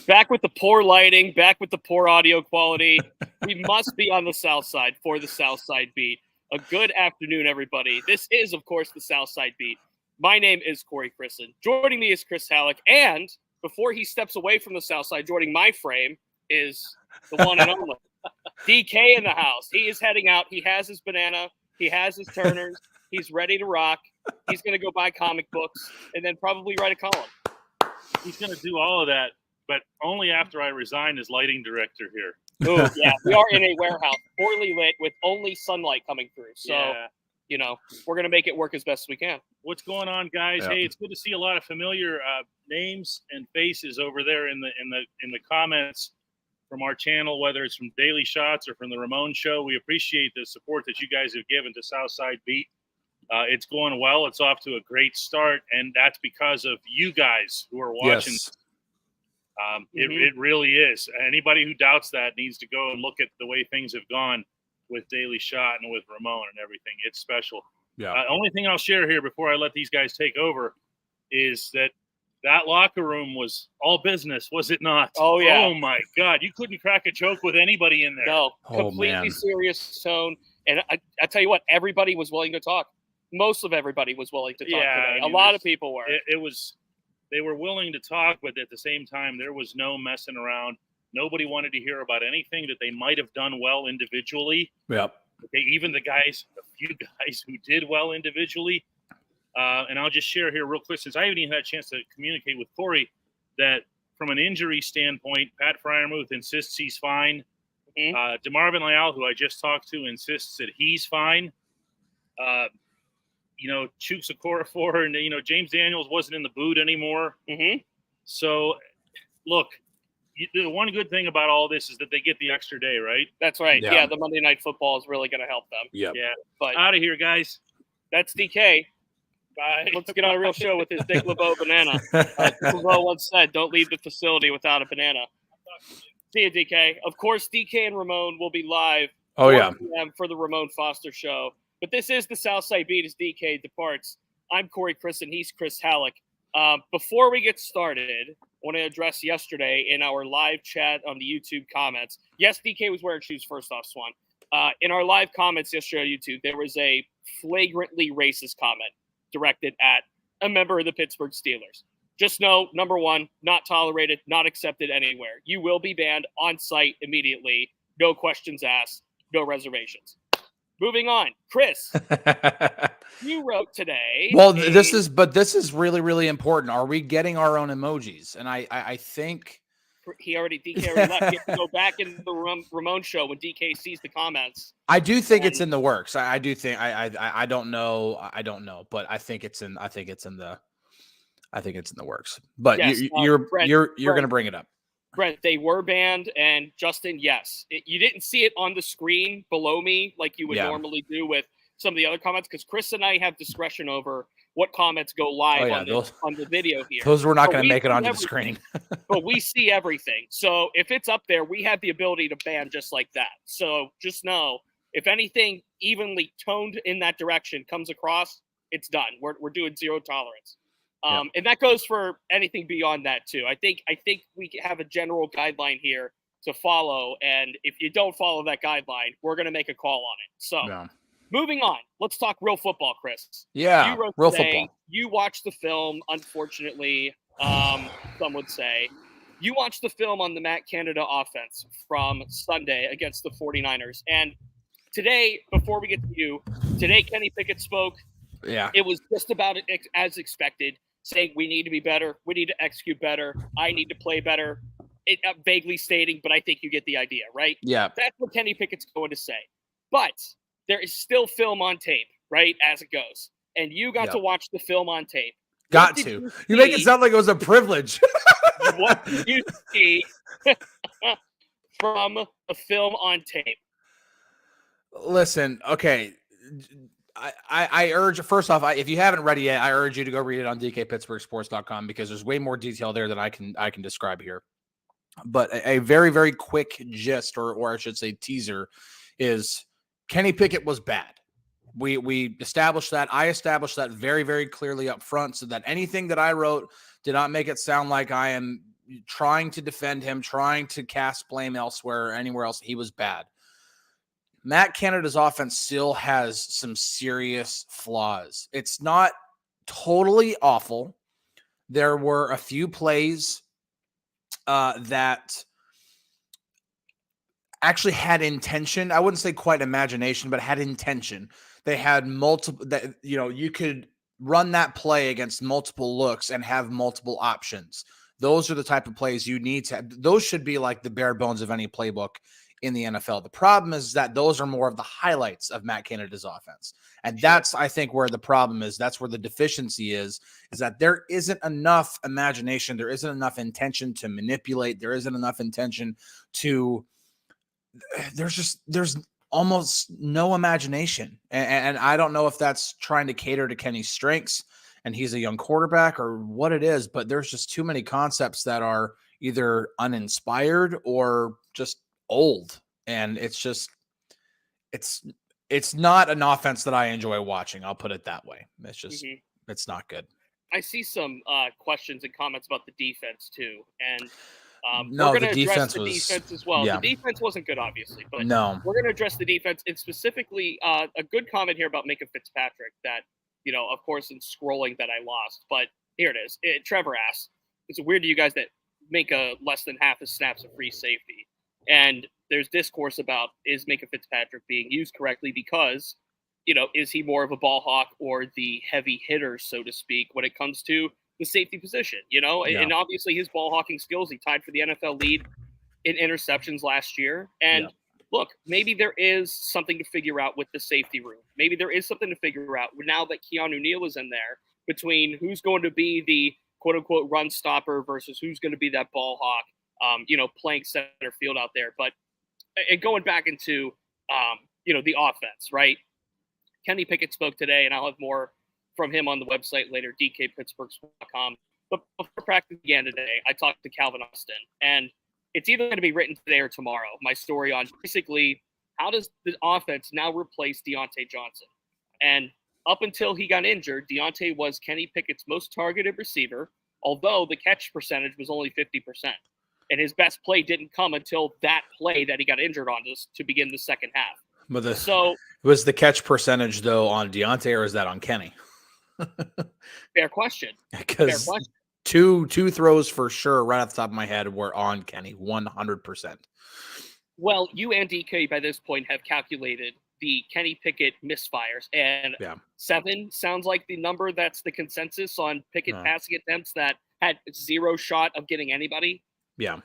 Back with the poor lighting, back with the poor audio quality. We must be on the South Side for the South Side Beat. A good afternoon, everybody. This is, of course, the South Side Beat. My name is Corey Crisan. Joining me is Chris Halicke. And before he steps away from the South Side, joining my frame is the one and only DK in the house. He is heading out. He has his banana. He has his Turners. He's ready to rock. He's going to go buy comic books and then probably write a column. He's going to do all of that, but only after I resign as lighting director here. Oh, yeah. We are in a warehouse, poorly lit, with only sunlight coming through. So, you know, we're going to make it work as best as we can. What's going on, guys? Yeah. Hey, it's good to see a lot of familiar names and faces over there in the comments from our channel, whether it's from Daily Shots or from the Ramon Show. We appreciate the support that you guys have given to Southside Beat. It's going well. It's off to a great start, and that's because of you guys who are watching. Yes. It really is. Anybody who doubts that needs to go and look at the way things have gone with Daily Shot and with Ramon and everything. It's special. Yeah. Only thing I'll share here before I let these guys take over is that locker room was all business, was it not? Oh, yeah. Oh, my God. You couldn't crack a joke with anybody in there. No, completely serious tone. And I tell you what, everybody was willing to talk. Most of everybody was willing to talk today. I mean, a lot of people were. They were willing to talk, but at the same time, there was no messing around. Nobody wanted to hear about anything that they might have done well individually. Yep. Okay, even a few guys who did well individually. And I'll just share here real quick, since I haven't even had a chance to communicate with Corey, that from an injury standpoint, Pat Freiermuth insists he's fine. Mm-hmm. DeMarvin Leal, who I just talked to, insists that he's fine. Chooks Okorafor and, James Daniels wasn't in the boot anymore. Mm-hmm. So, look, the one good thing about all this is that they get the extra day, right? That's right. Yeah, the Monday Night Football is really going to help them. Yep. Yeah. But out of here, guys. That's DK. Bye. Let's get on a real show with his Dick LeBeau banana. LeBeau once said, don't leave the facility without a banana. See you, DK. Of course, DK and Ramon will be live for the Ramon Foster Show. But this is the Southside Beat as DK departs. I'm Corey Crisan. He's Chris Halicke. Before we get started, I want to address yesterday in our live chat on the YouTube comments. Yes, DK was wearing shoes first off, Swan. In our live comments yesterday on YouTube, there was a flagrantly racist comment directed at a member of the Pittsburgh Steelers. Just know, number one, not tolerated, not accepted anywhere. You will be banned on site immediately. No questions asked, no reservations. Moving on, Chris, you wrote today. Well, this is really, really important. Are we getting our own emojis? And I think DK already left. He has to go back in the Ramon Show when DK sees the comments. I do think it's in the works. I do think I don't know, but I think it's in the works. But yes, you're going to bring it up. Brent, they were banned, and Justin, yes. You didn't see it on the screen below me like you would normally do with some of the other comments, because Chris and I have discretion over what comments go live on the video here. Those were not going to make it onto the screen. But we see everything. So if it's up there, we have the ability to ban just like that. So just know, if anything evenly toned in that direction comes across, it's done. We're doing zero tolerance. And that goes for anything beyond that too. I think we have a general guideline here to follow, and if you don't follow that guideline, we're going to make a call on it. So, moving on, let's talk real football, Chris. Yeah, you wrote real today, football. You watched the film, unfortunately, some would say. You watched the film on the Matt Canada offense from Sunday against the 49ers. And today, before we get to you, today Kenny Pickett spoke. Yeah. It was just about it as expected, saying we need to be better, we need to execute better, I need to play better. Vaguely stating, but I think you get the idea, right? Yeah. That's what Kenny Pickett's going to say. But there is still film on tape, right, as it goes. And you got to watch the film on tape. Got to. You make it sound like it was a privilege. What did you see from the film on tape? Listen, okay. I urge, first off, if you haven't read it yet, I urge you to go read it on DKPittsburghSports.com, because there's way more detail there than I can describe here. But a very, very quick gist, or I should say teaser, is Kenny Pickett was bad. We established that. I established that very, very clearly up front, so that anything that I wrote did not make it sound like I am trying to defend him, trying to cast blame elsewhere or anywhere else. He was bad. Matt Canada's offense still has some serious flaws. It's not totally awful. There were a few plays that actually had intention. I wouldn't say quite imagination, but had intention. They had multiple that, you could run that play against multiple looks and have multiple options. Those are the type of plays you need to have. Those should be like the bare bones of any playbook in the NFL. The problem is that those are more of the highlights of Matt Canada's offense. And that's, I think, where the problem is. That's where the deficiency is that there isn't enough imagination. There isn't enough intention to manipulate. There isn't enough intention to, there's almost no imagination. And I don't know if that's trying to cater to Kenny's strengths and he's a young quarterback or what it is, but there's just too many concepts that are either uninspired or just old. And it's just, it's not an offense that I enjoy watching. I'll put it that way. It's just, it's not good. I see some questions and comments about the defense too. And no, we're going to the address defense the was, defense as well. yeah. The defense wasn't good, obviously, but no, we're going to address the defense and specifically a good comment here about Minka Fitzpatrick that, of course, in scrolling that I lost, but here it is. Trevor asks, it's weird to you guys that make less than half the snaps a free safety. And there's discourse about, is Minka Fitzpatrick being used correctly because, is he more of a ball hawk or the heavy hitter, so to speak, when it comes to the safety position, Yeah. And obviously his ball hawking skills, he tied for the NFL lead in interceptions last year. And look, maybe there is something to figure out with the safety room. Maybe there is something to figure out now that Keanu Neal is in there between who's going to be the quote unquote run stopper versus who's going to be that ball hawk, playing center field out there. But and going back into, the offense, right? Kenny Pickett spoke today, and I'll have more from him on the website later, DKPittsburghSports.com. But before practice began today, I talked to Calvin Austin, and it's either going to be written today or tomorrow. My story on basically how does the offense now replace Diontae Johnson? And up until he got injured, Diontae was Kenny Pickett's most targeted receiver, although the catch percentage was only 50%. And his best play didn't come until that play that he got injured on to begin the second half. But was the catch percentage, though, on Diontae or is that on Kenny? Fair question. Because two throws for sure right off the top of my head were on Kenny, 100%. Well, you and DK by this point have calculated the Kenny Pickett misfires, and 7 sounds like the number that's the consensus on Pickett passing attempts that had zero shot of getting anybody. Yeah.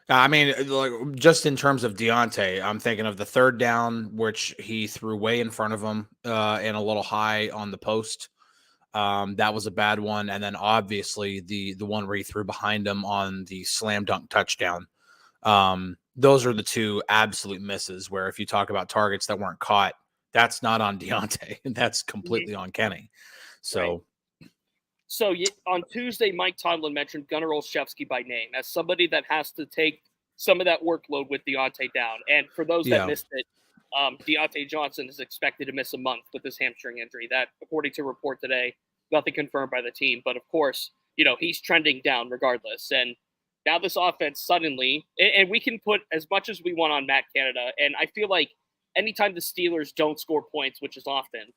I mean, just in terms of Diontae, I'm thinking of the third down, which he threw way in front of him and a little high on the post. That was a bad one. And then obviously the one where he threw behind him on the slam dunk touchdown. Those are the two absolute misses where if you talk about targets that weren't caught, that's not on Diontae. That's completely on Kenny. So. Right. So on Tuesday, Mike Tomlin mentioned Gunnar Olszewski by name as somebody that has to take some of that workload with Diontae down. And for those that missed it, Deontay Johnson is expected to miss a month with his hamstring injury. That, according to a report today, nothing confirmed by the team. But, of course, he's trending down regardless. And now this offense suddenly – and we can put as much as we want on Matt Canada. And I feel like anytime the Steelers don't score points, which is often –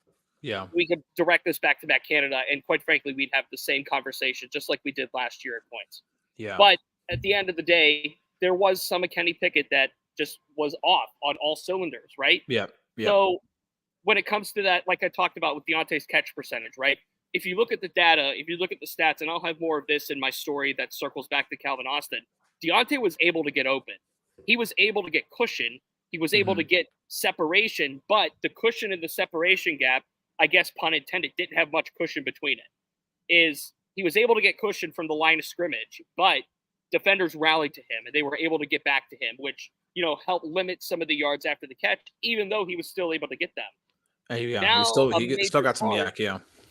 we could direct this back to Matt Canada, and quite frankly, we'd have the same conversation just like we did last year at points. Yeah. But at the end of the day, there was some of Kenny Pickett that just was off on all cylinders, right? Yeah. So when it comes to that, like I talked about with Deontay's catch percentage, right? If you look at the data, if you look at the stats, and I'll have more of this in my story that circles back to Calvin Austin, Deontay was able to get open. He was able to get cushion. He was able to get separation, but the cushion and the separation gap, I guess, pun intended, didn't have much cushion between it. He was able to get cushion from the line of scrimmage, but defenders rallied to him and they were able to get back to him, which, helped limit some of the yards after the catch, even though he was still able to get them. He still got some yak,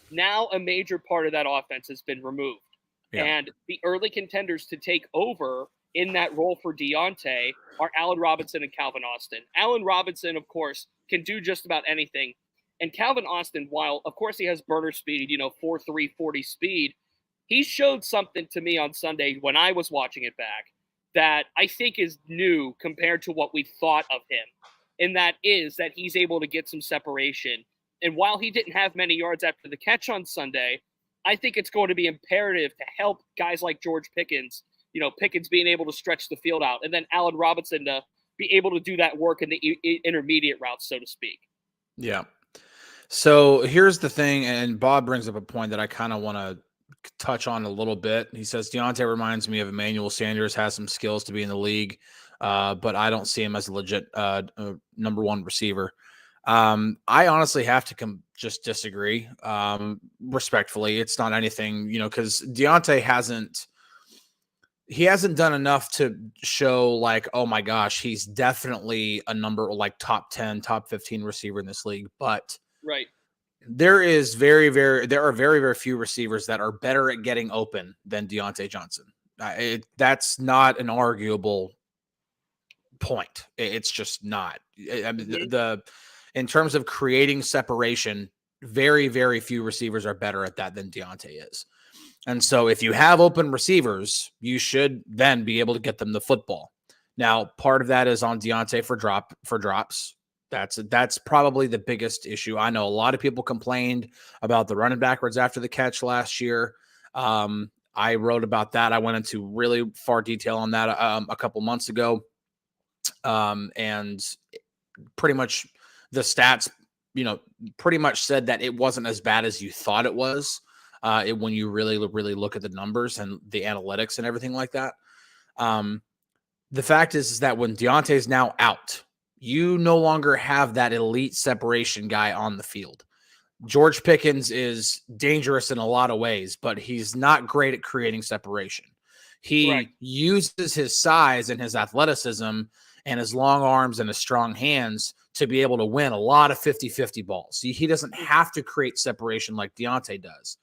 Now a major part of that offense has been removed. Yeah. And the early contenders to take over in that role for Diontae are Allen Robinson and Calvin Austin. Allen Robinson, of course, can do just about anything. And Calvin Austin, while, of course, he has burner speed, 4.3 40 speed, he showed something to me on Sunday when I was watching it back that I think is new compared to what we thought of him. And that is that he's able to get some separation. And while he didn't have many yards after the catch on Sunday, I think it's going to be imperative to help guys like George Pickens, Pickens being able to stretch the field out, and then Allen Robinson to be able to do that work in the intermediate routes, so to speak. Yeah. So here's the thing, and Bob brings up a point that I kind of want to touch on a little bit. He says, Diontae reminds me of Emmanuel Sanders, has some skills to be in the league, but I don't see him as a legit number one receiver. I honestly have to just disagree respectfully. It's not anything, because Diontae hasn't done enough to show like, oh my gosh, he's definitely a number like top 10, top 15 receiver in this league. But right. There are very, very few receivers that are better at getting open than Deontay Johnson. That's not an arguable point. It's just not. I mean, in terms of creating separation, very, very few receivers are better at that than Diontae is. And so if you have open receivers, you should then be able to get them the football. Now, part of that is on Diontae for drops. That's probably the biggest issue. I know a lot of people complained about the running backwards after the catch last year. I wrote about that. I went into really far detail on that a couple months ago. And pretty much the stats, pretty much said that it wasn't as bad as you thought it was when you really look at the numbers and the analytics and everything like that. The fact is that when Diontae is now out, you no longer have that elite separation guy on the field. George Pickens is dangerous in a lot of ways, but he's not great at creating separation. He uses his size and his athleticism and his long arms and his strong hands to be able to win a lot of 50-50 balls. He doesn't have to create separation like Diontae does.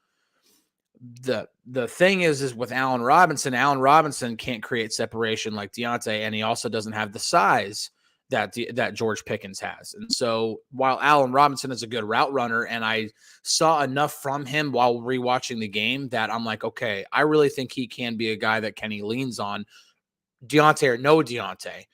The thing is with Allen Robinson can't create separation like Diontae, and he also doesn't have the size that George Pickens has. And so while Allen Robinson is a good route runner, and I saw enough from him while rewatching the game that I'm like, okay, I really think he can be a guy that Kenny leans on. Diontae or no Diontae,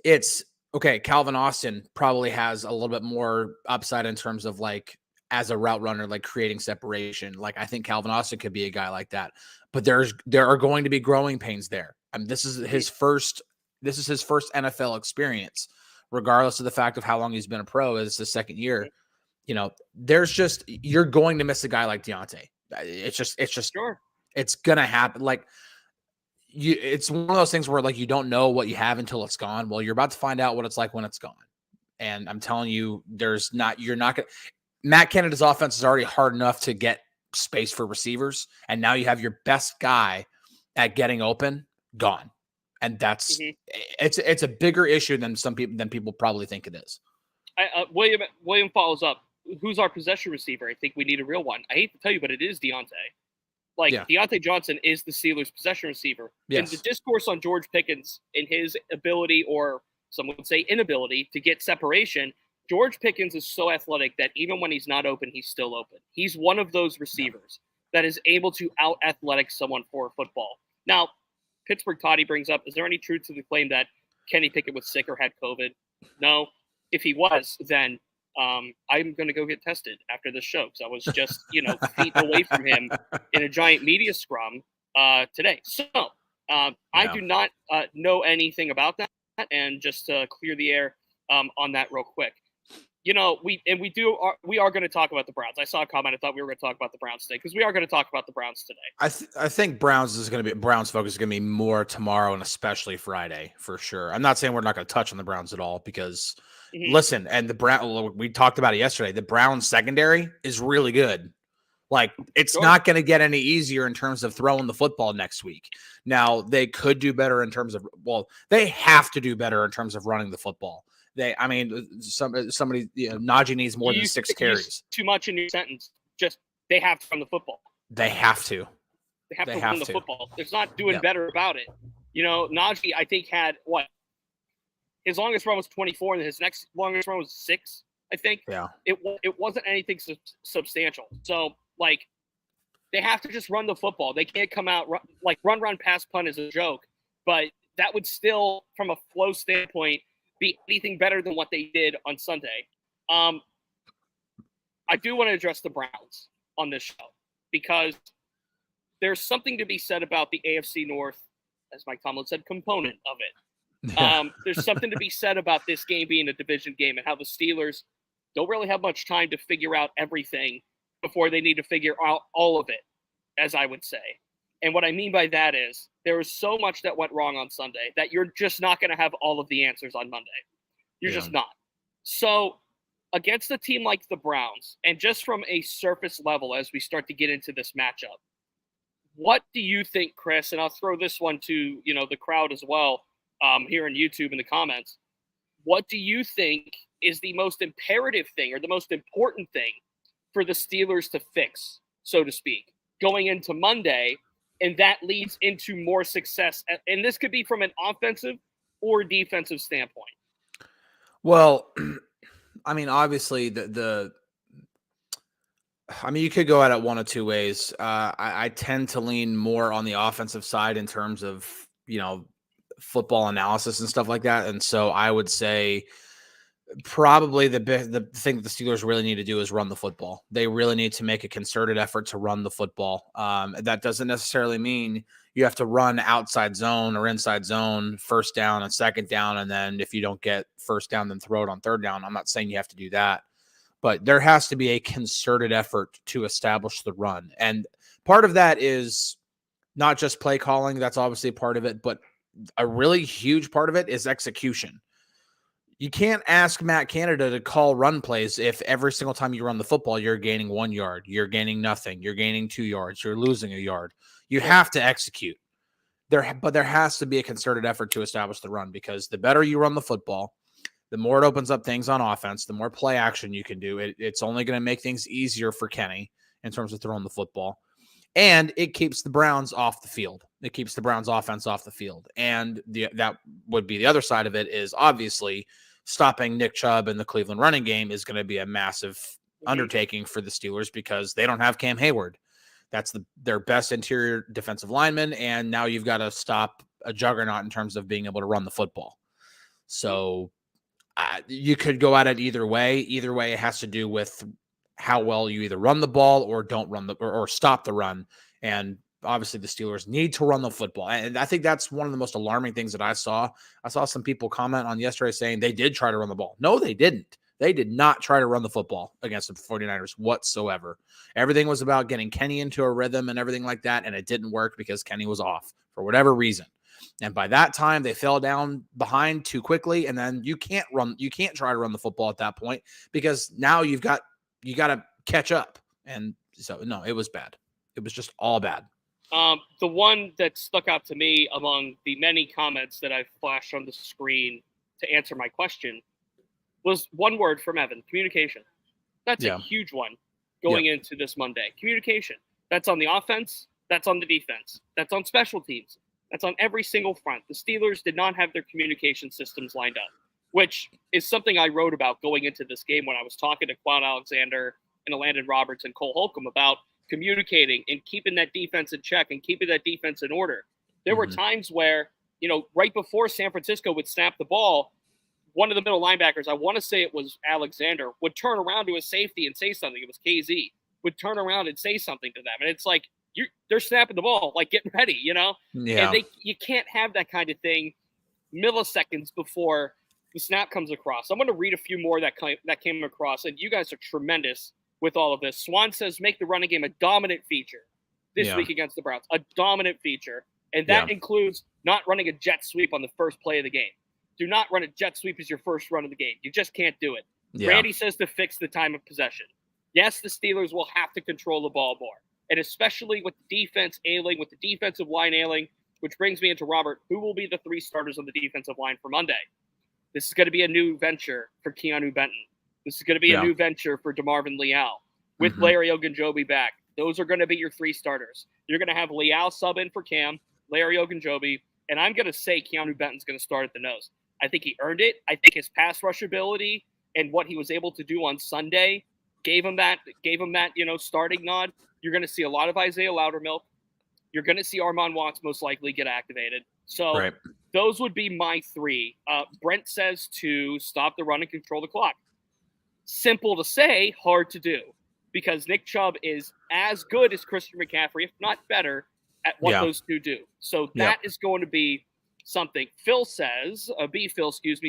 it's okay. Calvin Austin probably has a little bit more upside in terms of like as a route runner, like creating separation. Like I think Calvin Austin could be a guy like that, but there are going to be growing pains there. I mean, this is his first NFL experience, regardless of the fact of how long he's been a pro. It's the second year. You're going to miss a guy like Diontae. It's just sure. It's gonna happen. Like it's one of those things where like you don't know what you have until it's gone. Well, you're about to find out what it's like when it's gone. And I'm telling you, Matt Canada's offense is already hard enough to get space for receivers, and now you have your best guy at getting open gone. And that's it's a bigger issue than people probably think it is. William follows up. Who's our possession receiver? I think we need a real one. I hate to tell you, but it is Diontae. Deontay Johnson is the Steelers' possession receiver. Yes. And the discourse on George Pickens and his ability, or some would say inability, to get separation, George Pickens is so athletic that even when he's not open, he's still open. He's one of those receivers that is able to out-athletic someone for football. Now, Pittsburgh Toddy brings up, is there any truth to the claim that Kenny Pickett was sick or had COVID? No. If he was, then I'm going to go get tested after this show because I was just, feet away from him in a giant media scrum today. So I do not know anything about that. And just to clear the air on that real quick. We are going to talk about the Browns. I saw a comment. I thought we were going to talk about the Browns today because we are going to talk about the Browns today. I think Browns focus is going to be more tomorrow and especially Friday for sure. I'm not saying we're not going to touch on the Browns at all because listen, and we talked about it yesterday. The Browns secondary is really good. Like it's not going to get any easier in terms of throwing the football next week. Now they could do better in terms of, they have to do better in terms of running the football. Somebody, Najee needs more than 6 carries. Too much in your sentence. Just they have to run the football. They have to. They have to run the football. It's not doing better about it. Najee, I think, had his longest run was 24, and his next longest run was 6. I think. Yeah. It wasn't anything substantial. So they have to just run the football. They can't come out like run, pass, punt is a joke, but that would still, from a flow standpoint, be anything better than what they did on Sunday. I do want to address the Browns on this show because there's something to be said about the AFC North, as Mike Tomlin said, component of it. There's something to be said about this game being a division game and how the Steelers don't really have much time to figure out everything before they need to figure out all of it, as I would say. And what I mean by that is there was so much that went wrong on Sunday that you're just not going to have all of the answers on Monday. You're just not. So against a team like the Browns, and just from a surface level as we start to get into this matchup, what do you think, Chris? And I'll throw this one to the crowd as well here on YouTube in the comments. What do you think is the most imperative thing or the most important thing for the Steelers to fix, so to speak, going into Monday? And that leads into more success. And this could be from an offensive or defensive standpoint. Well, I mean, obviously, you could go at it one of two ways. I tend to lean more on the offensive side in terms of, football analysis and stuff like that. And so I would say probably the thing that the Steelers really need to do is run the football. They really need to make a concerted effort to run the football. That doesn't necessarily mean you have to run outside zone or inside zone, first down and second down. And then if you don't get first down, then throw it on third down. I'm not saying you have to do that, but there has to be a concerted effort to establish the run. And part of that is not just play calling. That's obviously a part of it, but a really huge part of it is execution. You can't ask Matt Canada to call run plays if every single time you run the football, you're gaining 1 yard, you're gaining nothing, you're gaining 2 yards, you're losing a yard. You have to execute. But there has to be a concerted effort to establish the run, because the better you run the football, the more it opens up things on offense, the more play action you can do. It's only going to make things easier for Kenny in terms of throwing the football. And it keeps the Browns off the field. It keeps the Browns offense off the field. And that would be the other side of it, is obviously stopping Nick Chubb in the Cleveland running game is going to be a massive undertaking for the Steelers, because they don't have Cam Hayward. That's their best interior defensive lineman. And now you've got to stop a juggernaut in terms of being able to run the football. So you could go at it either way. Either way, it has to do with how well you either run the ball or don't run or stop the run. And obviously the Steelers need to run the football. And I think that's one of the most alarming things that I saw. I saw some people comment on yesterday saying they did try to run the ball. No, they didn't. They did not try to run the football against the 49ers whatsoever. Everything was about getting Kenny into a rhythm and everything like that. And it didn't work because Kenny was off for whatever reason. And by that time, they fell down behind too quickly. And then you can't try to run the football at that point, because now you got to catch up. And so, no, it was bad. It was just all bad. The one that stuck out to me among the many comments that I've flashed on the screen to answer my question was one word from Evan: communication. That's a huge one going into this Monday. Communication. That's on the offense. That's on the defense. That's on special teams. That's on every single front. The Steelers did not have their communication systems lined up, which is something I wrote about going into this game when I was talking to Quan Alexander and Landon Roberts and Cole Holcomb about communicating and keeping that defense in check and keeping that defense in order. There were times where, right before San Francisco would snap the ball, one of the middle linebackers, I want to say it was Alexander, would turn around to his safety and say something. It was KZ. Would turn around and say something to them. And it's like, they're snapping the ball, like, get ready, Yeah. And you can't have that kind of thing milliseconds before the snap comes across. I'm going to read a few more that came across, and you guys are tremendous with all of this. Swan says, make the running game a dominant feature this week against the Browns. A dominant feature. And that includes not running a jet sweep on the first play of the game. Do not run a jet sweep as your first run of the game. You just can't do it. Yeah. Randy says to fix the time of possession. Yes, the Steelers will have to control the ball more. And especially with the defense ailing, with the defensive line ailing, which brings me into Robert, who will be the 3 starters on the defensive line for Monday? This is going to be a new venture for Keanu Benton. This is going to be a new venture for DeMarvin Leal with Larry Ogunjobi back. Those are going to be your 3 starters. You're going to have Leal sub in for Cam, Larry Ogunjobi, and I'm going to say Keanu Benton's going to start at the nose. I think he earned it. I think his pass rush ability and what he was able to do on Sunday gave him that, starting nod. You're going to see a lot of Isaiah Loudermilk. You're going to see Armand Watts most likely get activated. So those would be my three. Brent says to stop the run and control the clock. Simple to say, hard to do, because Nick Chubb is as good as Christian McCaffrey, if not better, at what those two do. So that is going to be something. Phil says,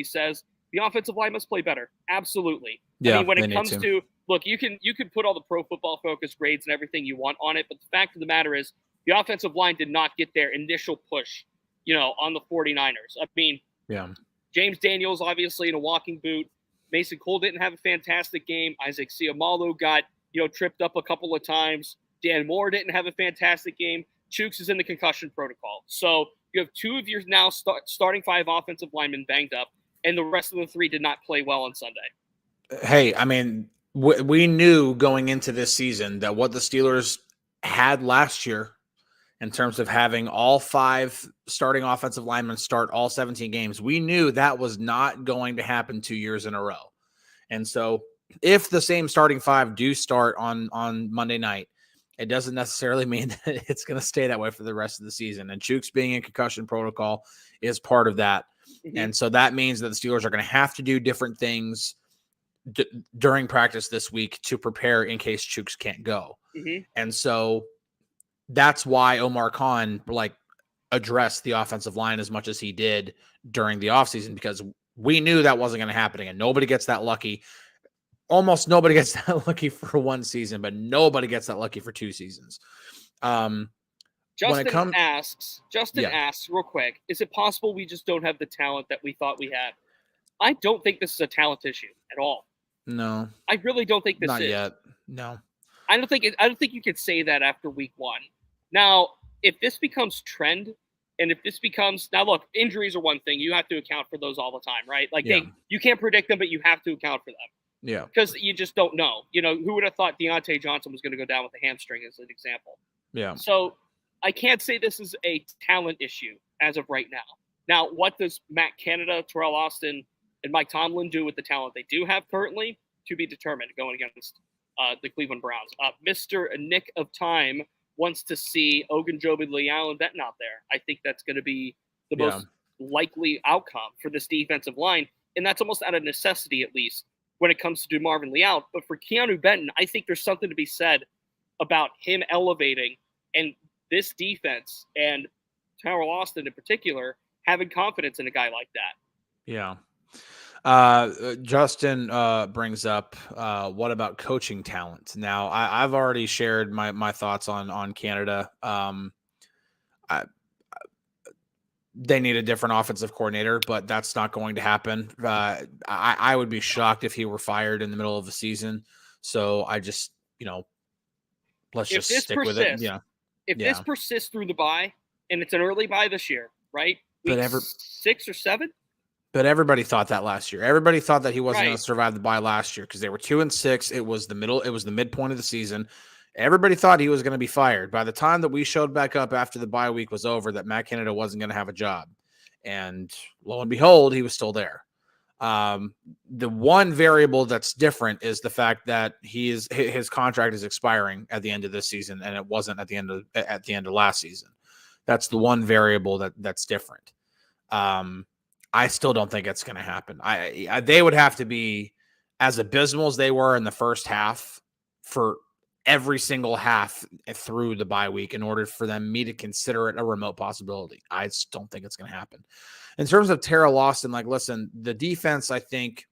says the offensive line must play better. Absolutely. Yeah, I mean, when it comes to look, you can put all the Pro Football Focus grades and everything you want on it, but the fact of the matter is the offensive line did not get their initial push, on the 49ers. I mean, James Daniels obviously in a walking boot. Mason Cole didn't have a fantastic game. Isaac Seumalo got, tripped up a couple of times. Dan Moore didn't have a fantastic game. Chooks is in the concussion protocol. So you have two of your now starting five offensive linemen banged up, and the rest of the three did not play well on Sunday. Hey, I mean, we knew going into this season that what the Steelers had last year in terms of having all five starting offensive linemen start all 17 games, we knew that was not going to happen 2 years in a row. And so if the same starting five do start on Monday night, it doesn't necessarily mean that it's going to stay that way for the rest of the season. And Chooks being in concussion protocol is part of that. Mm-hmm. And so that means that the Steelers are going to have to do different things during practice this week to prepare in case Chooks can't go. Mm-hmm. And so that's why Omar Khan addressed the offensive line as much as he did during the offseason, because we knew that wasn't going to happen again. Nobody gets that lucky. Almost nobody gets that lucky for one season, but nobody gets that lucky for 2 seasons. Justin asks real quick, is it possible we just don't have the talent that we thought we had? I don't think this is a talent issue at all. No. I really don't think this is. Not yet. No. I don't think you could say that after week 1. Now, if this becomes trend, and if this becomes now, look, injuries are one thing. You have to account for those all the time, right? You can't predict them, but you have to account for them. Yeah. Because you just don't know. Who would have thought Diontae Johnson was going to go down with a hamstring as an example? Yeah. So I can't say this is a talent issue as of right now. Now, what does Matt Canada, Terrell Austin, and Mike Tomlin do with the talent they do have currently? To be determined going against the Cleveland Browns. Mr. Nick of Time wants to see Ogunjobi, Leal, and Benton out there. I think that's going to be the most likely outcome for this defensive line, and that's almost out of necessity, at least, when it comes to DeMarvin Leal. But for Keanu Benton, I think there's something to be said about him elevating and this defense and Terrell Austin in particular having confidence in a guy like that. Yeah. Justin brings up what about coaching talent? Now, I've already shared my thoughts on Canada. They need a different offensive coordinator, but that's not going to happen. I would be shocked if he were fired in the middle of the season. So I just, let's just stick with it. Yeah. If this persists through the bye, and it's an early bye this year, right? Week 6 or 7. But everybody thought that last year. Everybody thought that he wasn't going to survive the bye last year because they were 2-6. It was the midpoint of the season. Everybody thought he was going to be fired. By the time that we showed back up after the bye week was over, that Matt Canada wasn't going to have a job. And lo and behold, he was still there. The one variable that's different is the fact that his contract is expiring at the end of this season, and it wasn't at the end of last season. That's the one variable that's different. I still don't think it's going to happen. They would have to be as abysmal as they were in the first half for every single half through the bye week in order for me to consider it a remote possibility. I just don't think it's going to happen. In terms of Terrell Austin, listen, the defense, I think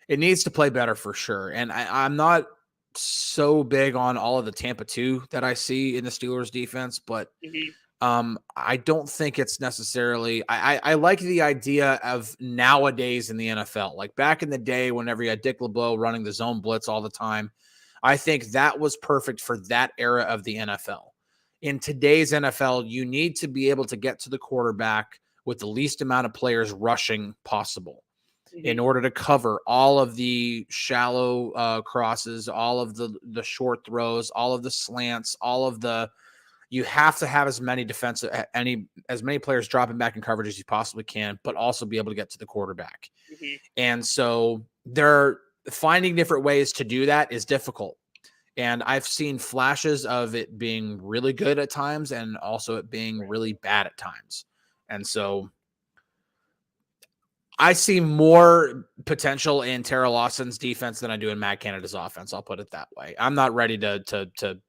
it needs to play better for sure. And I'm not so big on all of the Tampa 2 that I see in the Steelers defense, but I don't think it's necessarily I like the idea of nowadays in the NFL, like back in the day whenever you had Dick LeBeau running the zone blitz all the time. I think that was perfect for that era of the NFL. In today's NFL, you need to be able to get to the quarterback with the least amount of players rushing possible in order to cover all of the shallow crosses, all of the short throws, all of the slants, you have to have as many players dropping back in coverage as you possibly can, but also be able to get to the quarterback. And so finding different ways to do that is difficult. And I've seen flashes of it being really good at times and also it being really bad at times. And so I see more potential in Tara Lawson's defense than I do in Matt Canada's offense. I'll put it that way. I'm not ready to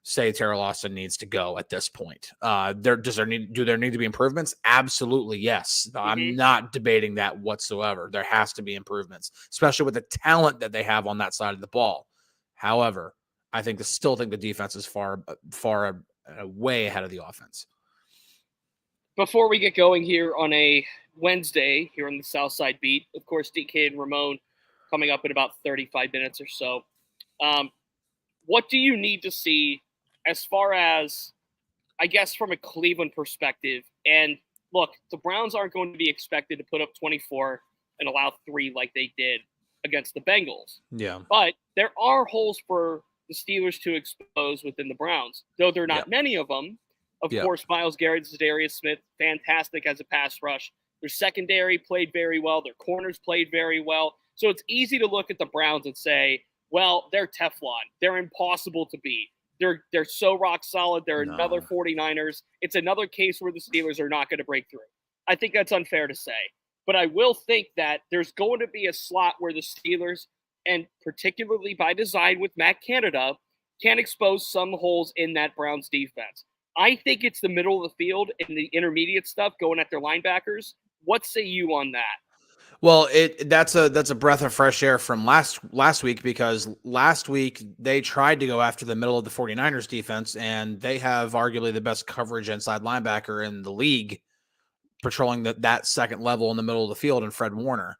say Tara Lawson needs to go at this point. Do there need to be improvements? Absolutely, yes. I'm not debating that whatsoever. There has to be improvements, especially with the talent that they have on that side of the ball. However, I still think the defense is far way ahead of the offense. Before we get going here on a Wednesday here on the South Side Beat, of course, DK and Ramon coming up in about 35 minutes or so. What do you need to see as far as, I guess, from a Cleveland perspective? And look, the Browns aren't going to be expected to put up 24 and allow 3 like they did against the Bengals. Yeah. But there are holes for the Steelers to expose within the Browns, though there are not many of them. Of course, Myles Garrett, Zadarius Smith, fantastic as a pass rush. Their secondary played very well. Their corners played very well. So it's easy to look at the Browns and say, well, they're Teflon. They're impossible to beat. They're so rock solid. They're another 49ers. It's another case where the Steelers are not going to break through. I think that's unfair to say. But I will think that there's going to be a slot where the Steelers, and particularly by design with Matt Canada, can expose some holes in that Browns defense. I think it's the middle of the field and the intermediate stuff going at their linebackers. What say you on that? Well, that's a breath of fresh air from last week, because last week they tried to go after the middle of the 49ers defense, and they have arguably the best coverage inside linebacker in the league, patrolling that second level in the middle of the field, and Fred Warner.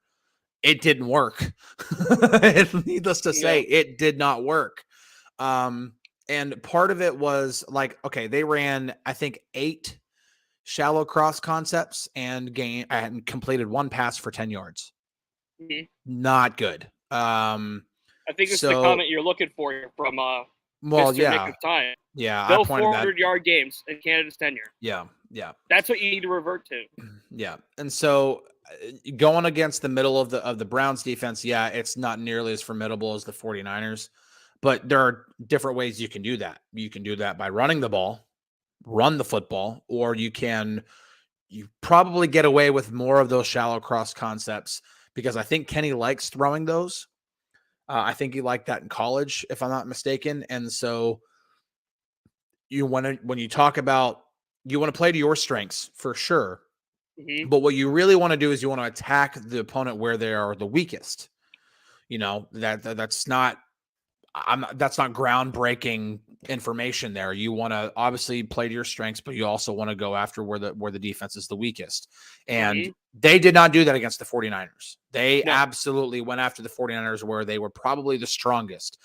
It didn't work. Needless to say, it did not work. And part of it was like, okay, they ran, I think, 8 shallow cross concepts and completed 1 pass for 10 yards. Not good. I think it's the comment you're looking for from Mr. Nick of Time. Yeah. No 400-yard games in Canada's tenure. Yeah. That's what you need to revert to. Yeah. And so going against the middle of the Browns defense, it's not nearly as formidable as the 49ers. But there are different ways you can do that. You can do that by running the ball, run the football, or you probably get away with more of those shallow cross concepts, because I think Kenny likes throwing those. I think he liked that in college, if I'm not mistaken. And so when you talk about, you want to play to your strengths for sure. But what you really want to do is you want to attack the opponent where they are the weakest. That's not groundbreaking information there. You want to obviously play to your strengths, but you also want to go after where the defense is the weakest. And they did not do that against the 49ers. They absolutely went after the 49ers where they were probably the strongest.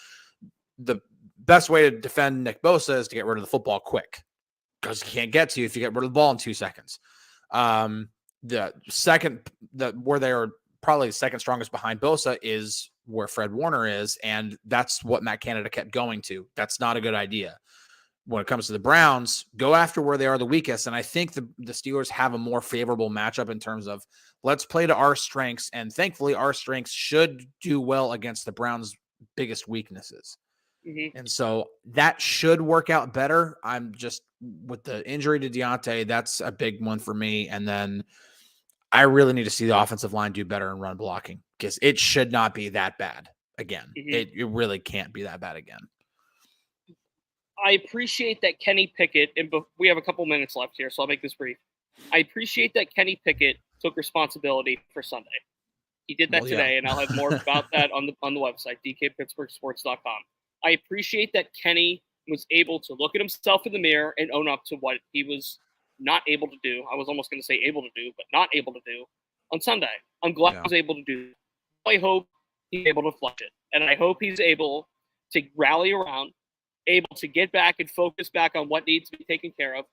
The best way to defend Nick Bosa is to get rid of the football quick, because he can't get to you if you get rid of the ball in 2 seconds. The second, where they are probably the second strongest behind Bosa is where Fred Warner is, and that's what Matt Canada kept going to. That's not a good idea. When it comes to the Browns, go after where they are the weakest, and I think the Steelers have a more favorable matchup in terms of let's play to our strengths, and thankfully our strengths should do well against the Browns' biggest weaknesses. And so that should work out better. I'm just, with the injury to Diontae, that's a big one for me, and then I really need to see the offensive line do better in run blocking, because it should not be that bad again. It really can't be that bad again. I appreciate that Kenny Pickett, and we have a couple minutes left here, so I'll make this brief. I appreciate that Kenny Pickett took responsibility for Sunday. He did that today, and I'll have more about that on the website, DKPittsburghSports.com. I appreciate that Kenny was able to look at himself in the mirror and own up to what he was not able to do. I was almost going to say able to do, but not able to do on Sunday. I'm glad he was able to do that. I hope he's able to flush it. And I hope he's able to rally around, able to get back and focus back on what needs to be taken care of,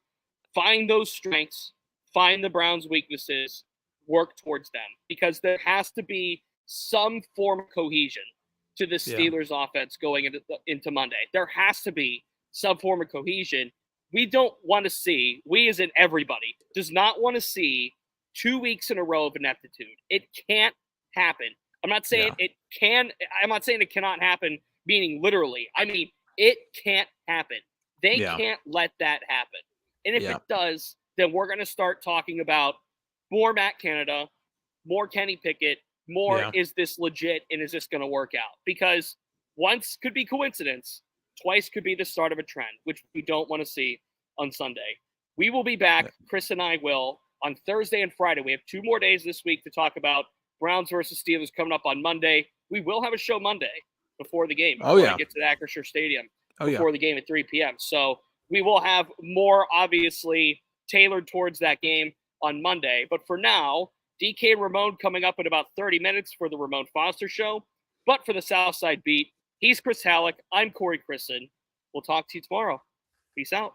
find those strengths, find the Browns' weaknesses, work towards them. Because there has to be some form of cohesion to the Steelers' offense going into Monday. There has to be some form of cohesion. We don't want to see, we as in everybody, does not want to see 2 weeks in a row of ineptitude. It can't happen. I'm not saying it can. I'm not saying it cannot happen, meaning literally. I mean, It can't happen. They can't let that happen. And if it does, then we're going to start talking about more Matt Canada, more Kenny Pickett, more is this legit and is this going to work out? Because once could be coincidence, twice could be the start of a trend, which we don't want to see on Sunday. We will be back, Chris and I will, on Thursday and Friday. We have 2 more days this week to talk about Browns versus Steelers coming up on Monday. We will have a show Monday before the game. Before we get to the Acrisure Stadium before the game at 3 p.m. So we will have more, obviously, tailored towards that game on Monday. But for now, DK and Ramon coming up in about 30 minutes for the Ramon Foster Show. But for the Southside Beat, he's Chris Halicke. I'm Corey Crisan. We'll talk to you tomorrow. Peace out.